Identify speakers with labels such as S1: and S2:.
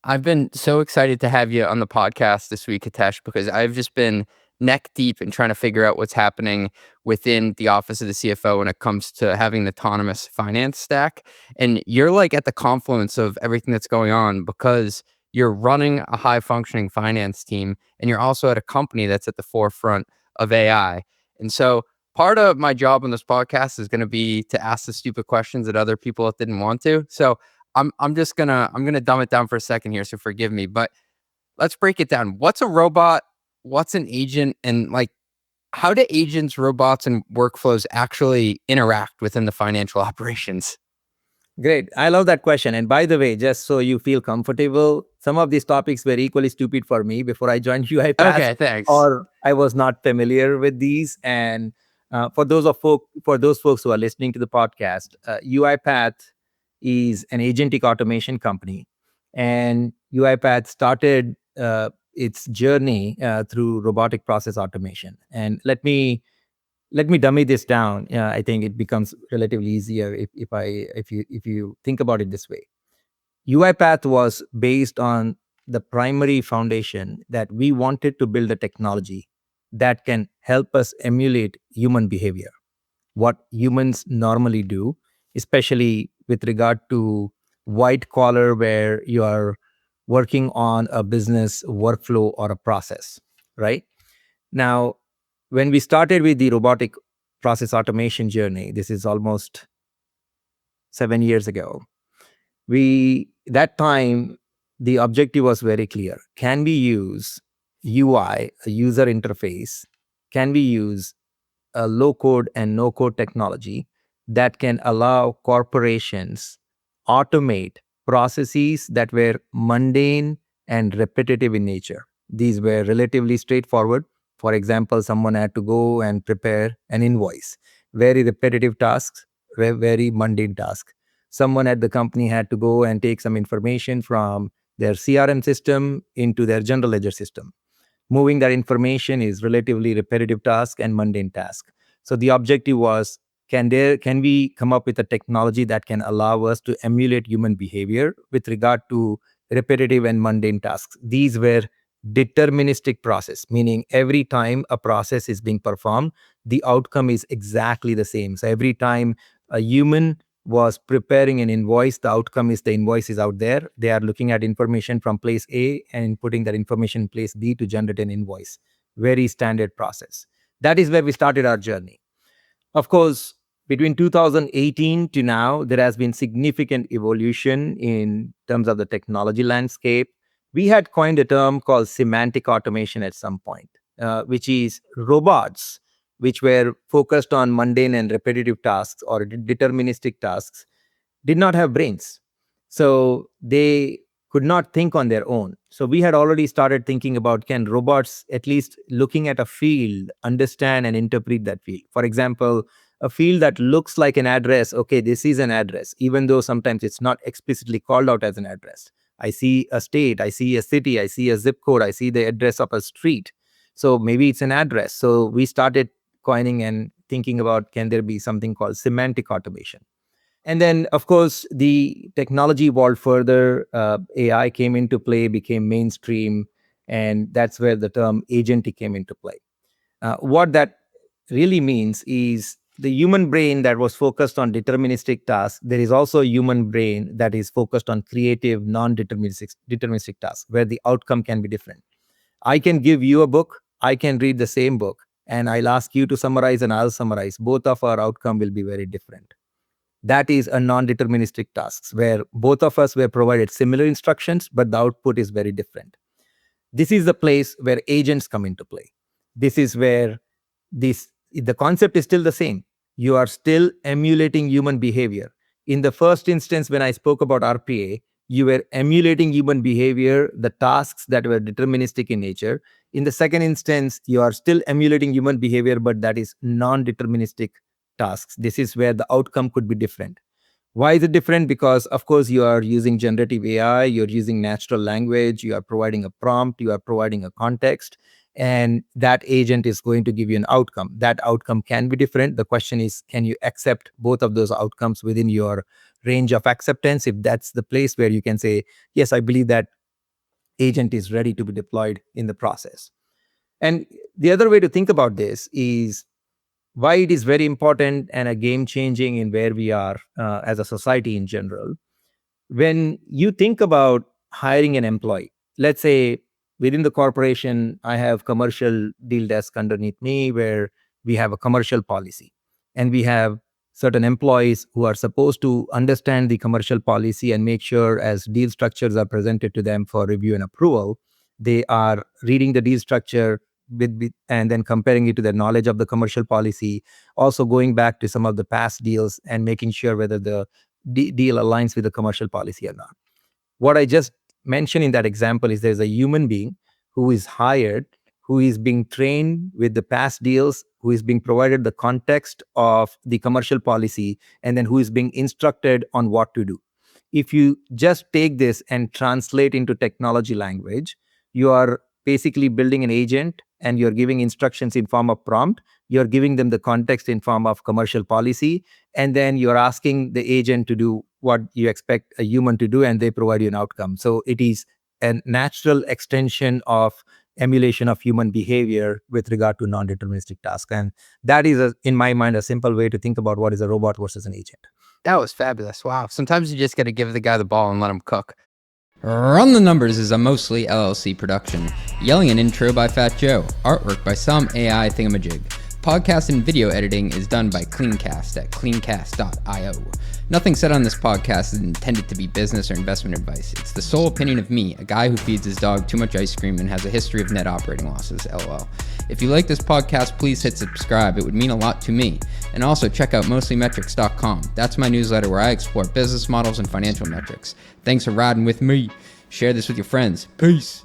S1: I've been so excited to have you on the podcast this week, Hitesh, because I've just been neck deep in trying to figure out what's happening within the office of the CFO when it comes to having an autonomous finance stack. And you're like at the confluence of everything that's going on because you're running a high functioning finance team and you're also at a company that's at the forefront of AI. And so part of my job on this podcast is going to be to ask the stupid questions that other people didn't want to. So I'm gonna dumb it down for a second here, so forgive me. But let's break it down. What's a robot? What's an agent? And like, how do agents, robots, and workflows actually interact within the financial operations?
S2: Great. I love that question. And by the way, just so you feel comfortable, some of these topics were equally stupid for me before I joined UiPath,
S1: Okay, thanks.
S2: or I was not familiar with these. And for those folks who are listening to the podcast, UiPath is an agentic automation company, and UiPath started its journey through robotic process automation. And let me dummy this down. I think it becomes relatively easier if you think about it this way. UiPath was based on the primary foundation that we wanted to build a technology that can help us emulate human behavior, what humans normally do, especially with regard to white collar, where you are working on a business workflow or a process, right? Now, when we started with the robotic process automation journey, this is almost 7 years ago, that time the objective was very clear. Can we use UI, a user interface? Can we use a low code and no code technology that can allow corporations automate processes that were mundane and repetitive in nature? These were relatively straightforward. For example, someone had to go and prepare an invoice, very repetitive tasks, very mundane task. Someone at the company had to go and take some information from their CRM system into their general ledger system. Moving that information is relatively repetitive task and mundane task. So the objective was, can we come up with a technology that can allow us to emulate human behavior with regard to repetitive and mundane tasks? These were deterministic process, meaning every time a process is being performed, the outcome is exactly the same. So every time a human was preparing an invoice, the outcome is the invoice is out there. They are looking at information from place A and putting that information in place B to generate an invoice. Very standard process. That is where we started our journey. Of course, between 2018 to now, there has been significant evolution in terms of the technology landscape. We had coined a term called semantic automation at some point, which is robots which were focused on mundane and repetitive tasks or deterministic tasks, did not have brains. So they could not think on their own. So we had already started thinking about, can robots, at least looking at a field, understand and interpret that field? For example, a field that looks like an address, okay, this is an address, even though sometimes it's not explicitly called out as an address. I see a state, I see a city, I see a zip code, I see the address of a street. So maybe it's an address. So we started coining and thinking about, can there be something called semantic automation? And then, of course, the technology evolved further. AI came into play, became mainstream, and that's where the term agentic came into play. What that really means is the human brain that was focused on deterministic tasks, there is also a human brain that is focused on creative, non-deterministic tasks, where the outcome can be different. I can give you a book, I can read the same book, and I'll ask you to summarize and I'll summarize. Both of our outcome will be very different. That is a non-deterministic task where both of us were provided similar instructions, but the output is very different. This is the place where agents come into play. This is where the concept is still the same. You are still emulating human behavior. In the first instance, when I spoke about RPA, you were emulating human behavior, the tasks that were deterministic in nature. In the second instance, you are still emulating human behavior, but that is non-deterministic tasks. This is where the outcome could be different. Why is it different? Because, of course, you are using generative AI, you're using natural language, you are providing a prompt, you are providing a context, and that agent is going to give you an outcome. That outcome can be different. The question is, can you accept both of those outcomes within your range of acceptance? If that's the place where you can say, yes, I believe that agent is ready to be deployed in the process. And the other way to think about this is why it is very important and a game changing in where we are as a society in general. When you think about hiring an employee, let's say within the corporation, I have commercial deal desk underneath me where we have a commercial policy and we have certain employees who are supposed to understand the commercial policy and make sure as deal structures are presented to them for review and approval, they are reading the deal structure and then comparing it to their knowledge of the commercial policy, also going back to some of the past deals and making sure whether the deal aligns with the commercial policy or not. What I just mentioned in that example is there's a human being who is hired, who is being trained with the past deals, who is being provided the context of the commercial policy, and then who is being instructed on what to do. If you just take this and translate into technology language, you are basically building an agent and you're giving instructions in form of prompt. You're giving them the context in form of commercial policy, and then you're asking the agent to do what you expect a human to do, and they provide you an outcome. So it is a natural extension of emulation of human behavior with regard to non-deterministic tasks. And that is, in my mind, a simple way to think about what is a robot versus an agent.
S1: That was fabulous. Wow. Sometimes you just got to give the guy the ball and let him cook.
S3: Run the Numbers is a mostly LLC production. Yelling an intro by Fat Joe. Artwork by some AI thingamajig. Podcast and video editing is done by Cleancast at cleancast.io. Nothing said on this podcast is intended to be business or investment advice. It's the sole opinion of me, a guy who feeds his dog too much ice cream and has a history of net operating losses, LOL. If you like this podcast, please hit subscribe. It would mean a lot to me. And also check out mostlymetrics.com. That's my newsletter where I explore business models and financial metrics. Thanks for riding with me. Share this with your friends. Peace.